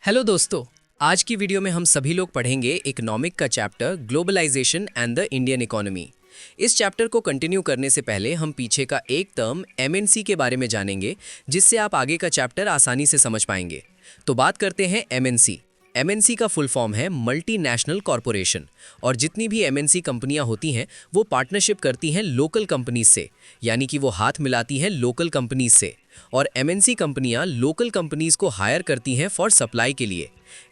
Hello दोस्तों, आज की वीडियो में हम सभी लोग पढ़ेंगे इकोनॉमिक का chapter globalization and the Indian economy. इस चैप्टर को कंटिन्यू करने से पहले हम पीछे का एक टर्म एमएनसी के बारे में जानेंगे, जिससे आप आगे का चैप्टर आसानी से समझ पाएंगे। तो बात करते हैं एमएनसी। एमएनसी का फुल फॉर्म है मल्टीनेशनल कॉरपोरेशन, और जितनी भी एमएनसी कंपनियां होती हैं वो पार्टनरशिप करती हैं लोकल कंपनीज से, यानी कि वो हाथ मिलाती हैं लोकल कंपनीज से। और एमएनसी कंपनियां लोकल कंपनीज को हायर करती हैं फॉर सप्लाई के लिए।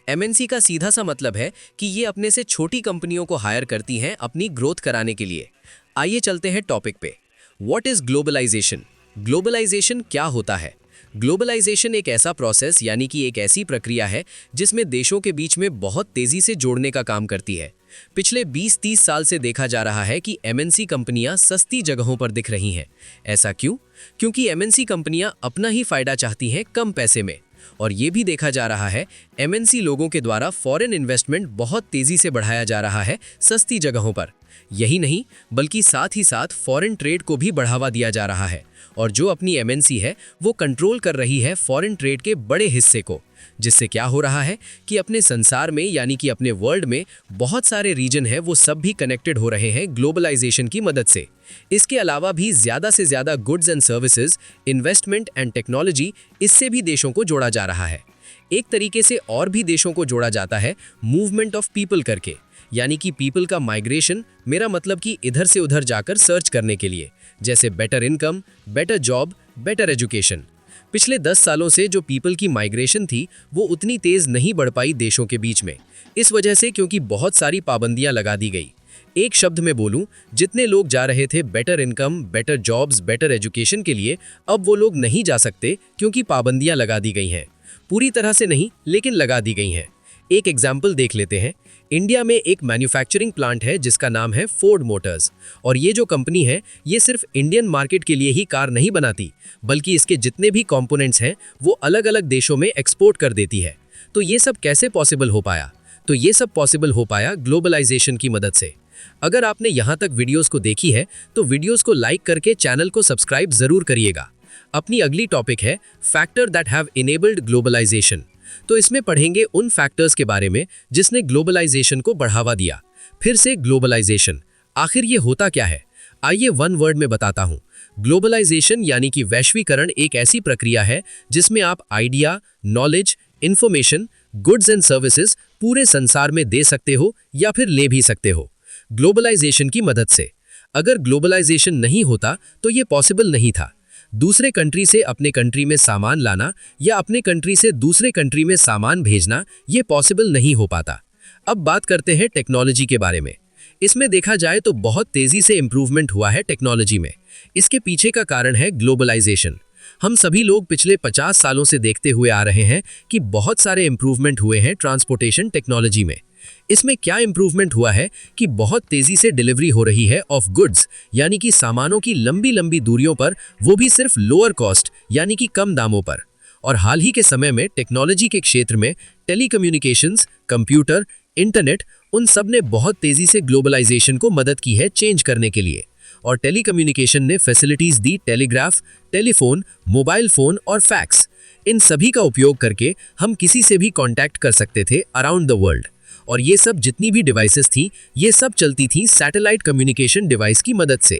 एमएनसी का सीधा सा मतलब है कि ये अपने से छोटी कंपनियों को हायर करती हैं अपनी ग्रोथ कराने के लिए। आइए चलते हैं टॉपिक पे। What is globalisation? ग्लोबलाइजेशन क्या होता है? ग्लोबलाइजेशन एक ऐसा प्रोसेस यानी कि एक ऐसी प्रक्रिया है जिसमें देशों के बीच में बहुत तेजी से जोड़ने का काम करती है। पिछले 20-30 साल से देखा जा रहा है कि एमएनसी कंपनियां सस्ती जगहों पर दिख रही हैं। ऐसा क्यों? क्योंकि एमएनसी कंपनियां अपना ही फायदा चाहती हैं कम पैसे में। और ये भी देखा जा रहा है एमएनसी लोगों के द्वारा फॉरेन इन्वेस्टमेंट बहुत तेजी से बढ़ाया जा रहा है सस्ती जगहों पर। यही नहीं, बल्कि साथ ही साथ फॉरेन ट्रेड को भी बढ़ावा दिया जा रहा है। और जो अपनी एमएनसी है वो कंट्रोल कर रही है फॉरेन ट्रेड के बड़े हिस्से को, जिससे क्या हो रहा है कि अपने संसार में यानी कि अपने वर्ल्ड में बहुत सारे रीजन है वो सब भी कनेक्टेड हो रहे हैं ग्लोबलाइजेशन की मदद से। इसके अलावा भी ज़्यादा से ज़्यादा goods and services, investment and technology, इससे भी देशों को जोड़ा जा रहा है। एक तरीके से और भी देशों को जोड़ा जाता है मूवमेंट ऑफ पीपल करके, यानी कि पीपल का माइग्रेशन। मेरा मतलब कि इधर से उधर जाकर सर्च करने के लिए, जैसे better income, better job, better education. पिछले 10 सालों से जो पीपल की माइग्रेशन थी वो उतनी तेज नहीं बढ़ पाई देशों के बीच में, इस वजह से क्योंकि बहुत सारी पाबंदियां लगा दी गई। एक शब्द में बोलूं, जितने लोग जा रहे थे better income, better jobs, better education के लिए, अब वो लोग नहीं जा सकते क्योंकि पाबंदियां लगा दी गई हैं। पूरी तरह से नहीं, लेकिन लगा दी गई हैं। एक एग्जाम्पल देख लेते हैं। इंडिया में एक मैन्युफैक्चरिंग प्लांट है जिसका नाम है फोर्ड मोटर्स, और ये जो कंपनी है ये सिर्फ इंडियन मार्केट के लिए ही कार नहीं बनाती, बल्कि इसके जितने भी कंपोनेंट्स हैं वो अलग अलग देशों में एक्सपोर्ट कर देती है। तो ये सब कैसे पॉसिबल हो पाया? तो ये सब पॉसिबल हो पाया ग्लोबलाइजेशन की मदद से। अगर आपने यहाँ तक वीडियोस को देखी है तो वीडियोस को लाइक करके चैनल को सब्सक्राइब जरूर करिएगा। अपनी अगली टॉपिक है factor that have enabled globalization. तो इसमें पढ़ेंगे उन फैक्टर्स के बारे में जिसने ग्लोबलाइजेशन को बढ़ावा दिया। फिर से ग्लोबलाइजेशन, आखिर ये होता क्या है? आइए वन वर्ड में बताता हूँ। ग्लोबलाइजेशन यानी कि वैश्वीकरण एक ऐसी प्रक्रिया है जिसमें आप idea, knowledge, information, goods and services पूरे संसार में दे सकते हो या फिर ले भी सकते हो ग्लोबलाइजेशन की मदद से। अगर ग्लोबलाइजेशन नहीं होता तो ये पॉसिबल नहीं था। दूसरे कंट्री से अपने कंट्री में सामान लाना या अपने कंट्री से दूसरे कंट्री में सामान भेजना ये पॉसिबल नहीं हो पाता। अब बात करते हैं टेक्नोलॉजी के बारे में। इसमें देखा जाए तो बहुत तेजी से इंप्रूवमेंट हुआ है टेक्नोलॉजी में। इसके पीछे का कारण है ग्लोबलाइजेशन। हम सभी लोग पिछले 50 सालों से देखते हुए आ रहे हैं कि बहुत सारे इंप्रूवमेंट हुए हैं ट्रांसपोर्टेशन टेक्नोलॉजी में। इसमें क्या इंप्रूवमेंट हुआ है कि बहुत तेजी से डिलीवरी हो रही है ऑफ गुड्स, यानी कि सामानों की लंबी लंबी दूरियों पर, वो भी सिर्फ लोअर कॉस्ट यानी कि कम दामों पर। और हाल ही के समय में टेक्नोलॉजी के क्षेत्र में टेलीकम्युनिकेशंस, कंप्यूटर, इंटरनेट, उन सब ने बहुत तेजी से ग्लोबलाइजेशन को मदद की है चेंज करने के लिए। और टेलीकम्युनिकेशन ने फैसिलिटीज दी टेलीग्राफ, टेलीफोन, मोबाइल फोन और फैक्स। इन सभी का उपयोग करके हम किसी से भी कॉन्टैक्ट कर सकते थे अराउंड द वर्ल्ड। और ये सब जितनी भी डिवाइसेस थी ये सब चलती थी सैटेलाइट कम्युनिकेशन डिवाइस की मदद से।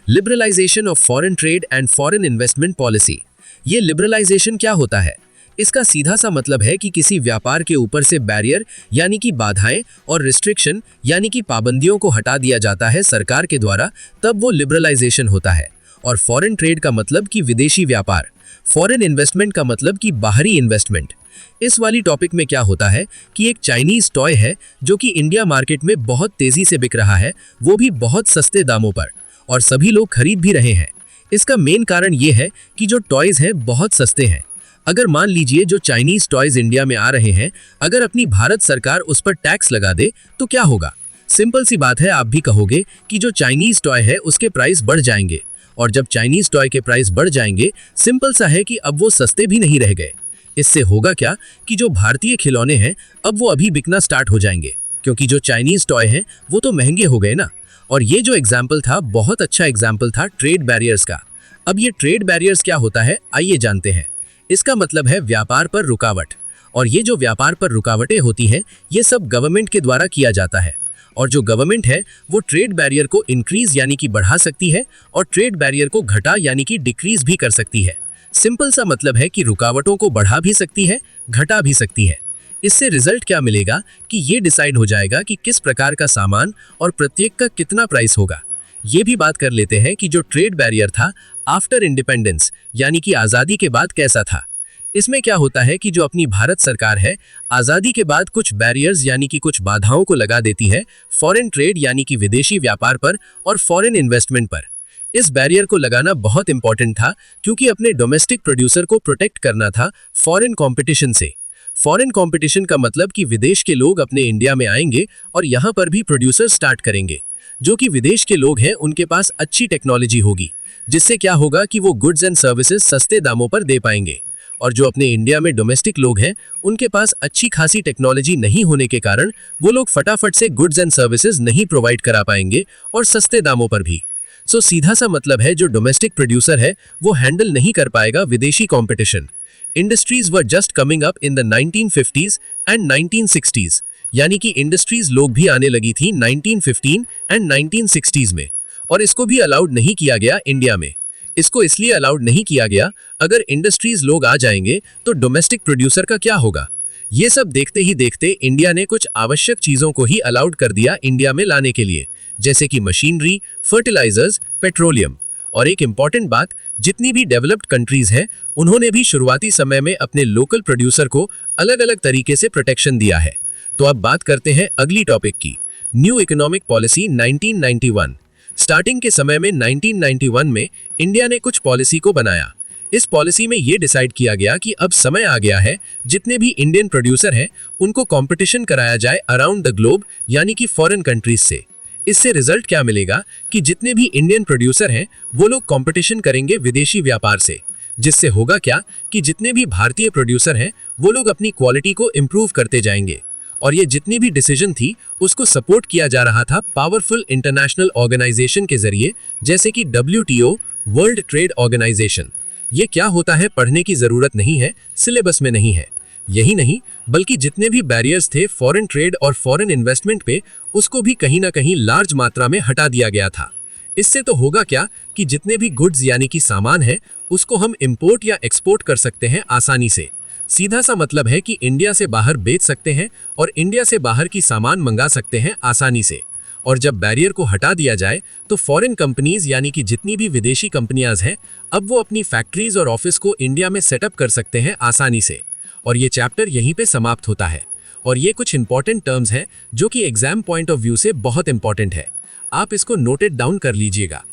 Liberalization of foreign trade and foreign investment policy. ये लिबरलाइजेशन क्या होता है? इसका सीधा सा मतलब है कि किसी व्यापार के ऊपर से बैरियर यानी कि बाधाएं और रिस्ट्रिक्शन यानी कि पाबंदियों को हटा दिया जाता है सरकार के द्वारा, तब वो लिबरलाइजेशन होता है। और फॉरेन ट्रेड का मतलब कि विदेशी व्यापार, फॉरेन इन्वेस्टमेंट का मतलब कि बाहरी इन्वेस्टमेंट। इस वाली टॉपिक में क्या होता है कि एक चाइनीज टॉय है जो कि इंडिया मार्केट में बहुत तेजी से बिक रहा है, वो भी बहुत सस्ते दामों पर, और सभी लोग खरीद भी रहे हैं। इसका मेन कारण ये है कि जो टॉयज हैं बहुत सस्ते हैं। अगर मान लीजिए जो चाइनीज टॉयज इंडिया में आ रहे हैं, अगर अपनी भारत सरकार उस पर टैक्स लगा दे तो क्या होगा? सिंपल सी बात है, आप भी कहोगे कि जो चाइनीज टॉय है उसके प्राइस बढ़ जाएंगे। और जब चाइनीज टॉय के प्राइस बढ़ जाएंगे, सिंपल सा है कि अब वो सस्ते भी नहीं रह गए। इससे होगा क्या कि जो भारतीय खिलौने हैं अब वो अभी बिकना स्टार्ट हो जाएंगे, क्योंकि जो चाइनीज टॉय हैं वो तो महंगे हो गए ना। और ये जो एग्जाम्पल था बहुत अच्छा एग्जाम्पल था ट्रेड बैरियर्स का। अब ये ट्रेड बैरियर्स क्या होता है आइए जानते हैं। इसका मतलब है व्यापार पर रुकावट। और ये जो व्यापार पर रुकावटें होती हैं, ये सब गवर्नमेंट के द्वारा किया जाता है। और जो गवर्नमेंट है वो ट्रेड बैरियर को इंक्रीज यानी कि बढ़ा सकती है और ट्रेड बैरियर को घटा यानी कि डिक्रीज भी कर सकती है। सिंपल सा मतलब है कि रुकावटों को बढ़ा भी सकती है, घटा भी सकती है। इससे रिजल्ट क्या मिलेगा कि ये डिसाइड हो जाएगा कि किस प्रकार का सामान और प्रत्येक का कितना प्राइस होगा। ये भी बात कर लेते हैं कि जो ट्रेड बैरियर था आफ्टर इंडिपेंडेंस यानी कि आज़ादी के बाद कैसा था। इसमें क्या होता है कि जो अपनी भारत सरकार है आज़ादी के बाद कुछ बैरियर्स यानी कि कुछ बाधाओं को लगा देती है फॉरेन ट्रेड यानी कि विदेशी व्यापार पर और फॉरेन इन्वेस्टमेंट पर। इस बैरियर को लगाना बहुत इंपॉर्टेंट था क्योंकि अपने डोमेस्टिक प्रोड्यूसर को प्रोटेक्ट करना था फॉरेन कंपटीशन से। फॉरेन कंपटीशन का मतलब कि विदेश के लोग अपने इंडिया में आएंगे और यहाँ पर भी प्रोड्यूसर स्टार्ट करेंगे। जो कि विदेश के लोग हैं उनके पास अच्छी टेक्नोलॉजी होगी, जिससे क्या होगा कि वो गुड्स एंड सर्विसेज सस्ते दामों पर दे पाएंगे। और जो अपने इंडिया में डोमेस्टिक लोग हैं उनके पास अच्छी खासी टेक्नोलॉजी नहीं होने के कारण वो लोग फटाफट से गुड्स एंड सर्विसेज नहीं प्रोवाइड करा पाएंगे और सस्ते दामों पर भी। सो सीधा सा मतलब है जो डोमेस्टिक प्रोड्यूसर है वो हैंडल नहीं कर पाएगा विदेशी competition. Industries were just coming up in the 1950s and 1960s, यानी कि इंडस्ट्रीज लोग भी आने लगी थी 1915 एंड 1960s में। और इसको भी अलाउड नहीं किया गया इंडिया में। इसको इसलिए अलाउड नहीं किया गया, अगर इंडस्ट्रीज लोग आ जाएंगे तो डोमेस्टिक प्रोड्यूसर का क्या होगा। ये सब देखते ही देखते इंडिया ने कुछ आवश्यक चीजों को ही अलाउड कर दिया इंडिया में लाने के लिए, जैसे कि मशीनरी, फर्टिलाइजर्स, पेट्रोलियम। और एक इंपॉर्टेंट बात, जितनी भी डेवलप्ड कंट्रीज हैं उन्होंने भी शुरुआती समय में अपने लोकल प्रोड्यूसर को अलग अलग तरीके से प्रोटेक्शन दिया है। तो अब बात करते हैं अगली टॉपिक की, न्यू इकोनॉमिक पॉलिसी 1991। स्टार्टिंग के समय में 1991 में इंडिया ने कुछ पॉलिसी को बनाया। इस पॉलिसी में यह डिसाइड किया गया कि अब समय आ गया है जितने भी इंडियन प्रोड्यूसर हैं उनको कंपटीशन कराया जाए अराउंड द ग्लोब यानी कि फॉरेन कंट्रीज से। इससे रिजल्ट क्या मिलेगा कि जितने भी इंडियन प्रोड्यूसर हैं वो लोग कंपटीशन करेंगे विदेशी व्यापार से, जिससे होगा क्या कि जितने भी भारतीय प्रोड्यूसर हैं वो लोग अपनी क्वालिटी को इंप्रूव करते जाएंगे। और ये जितनी भी डिसीजन थी उसको सपोर्ट किया जा रहा था पावरफुल इंटरनेशनल ऑर्गेनाइजेशन के जरिए, जैसे कि WTO, वर्ल्ड ट्रेड ऑर्गेनाइजेशन। ये क्या होता है पढ़ने की जरूरत नहीं है, सिलेबस में नहीं है। यही नहीं बल्कि जितने भी बैरियर्स थे फॉरेन ट्रेड और फॉरेन इन्वेस्टमेंट पे, उसको भी कहीं ना कहीं लार्ज मात्रा में हटा दिया गया था। इससे तो होगा क्या कि जितने भी गुड्स यानी कि सामान है उसको हम इंपोर्ट या एक्सपोर्ट कर सकते हैं आसानी से। सीधा सा मतलब है कि इंडिया से बाहर बेच सकते हैं और इंडिया से बाहर की सामान मंगा सकते हैं आसानी से। और जब बैरियर को हटा दिया जाए तो फॉरेन कंपनीज यानी कि जितनी भी विदेशी कंपनियां हैं अब वो अपनी फैक्ट्रीज और ऑफिस को इंडिया में सेटअप कर सकते हैं आसानी से। और ये चैप्टर यहीं पे समाप्त होता है। और ये कुछ इंपॉर्टेंट टर्म्स हैं जो कि एग्जाम पॉइंट ऑफ व्यू से बहुत इंपॉर्टेंट है। आप इसको नोटेड डाउन कर लीजिएगा।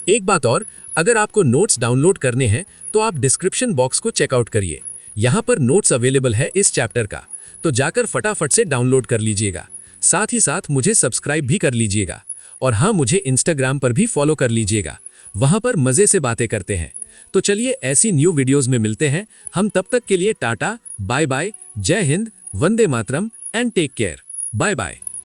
एक बात और, अगर आपको नोट्स डाउनलोड करने हैं तो आप डिस्क्रिप्शन बॉक्स को चेकआउट करिए। यहाँ पर नोट्स अवेलेबल है इस चैप्टर का, तो जाकर फटाफट से डाउनलोड कर लीजिएगा। साथ ही साथ मुझे सब्सक्राइब भी कर लीजिएगा। और हाँ, मुझे इंस्टाग्राम पर भी फॉलो कर लीजिएगा, वहाँ पर मज़े से बातें करते हैं। तो चलिए ऐसी न्यू वीडियोस में मिलते हैं हम, तब तक के लिए टाटा, बाय बाय, जय हिंद, वंदे मातरम and take care. Bye bye.